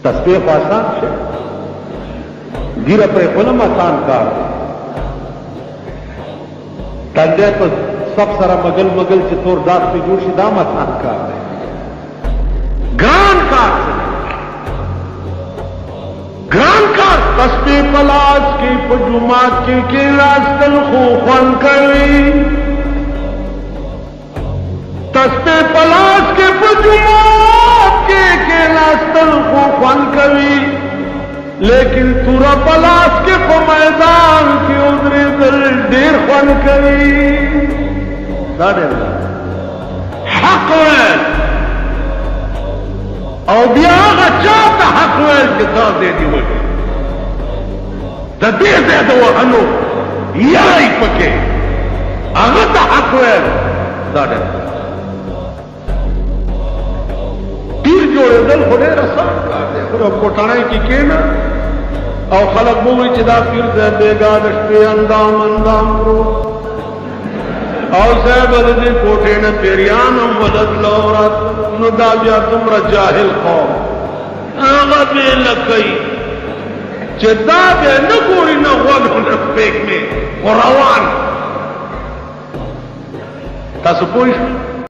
तस्बीह को आसान से गिर पर खुलम आसान कार तंदे पर सब सारा मगल मगल से तोर दास पे जोशी दाम आसान कार है ग्रान कार तस्बीह पलाश की पजुमात के रास्तल खूफन करी तस्बीह पलाश के पजुमात के रास्तल खूफन करी लेकिन तुरा पलाश के मैदान के उधरे दिल देर फन करी हक और ब्याह चाहता हक किताब दे दी वही दे दे दो हनो यही पके अगत हक दाड़े तीर जोड़े दल होने रसा कोटाने की के ना और खलक मूवी चिदा फिर दे बेगा दस्ते अंदाम अंदाम रो और सहबद कोठे ने पेरियान मदद लौरत नुदाबिया तुमरा जाहिल कौम आगा बे लकई चिदा बे न कोई न वग पेक में और रवान तसपोई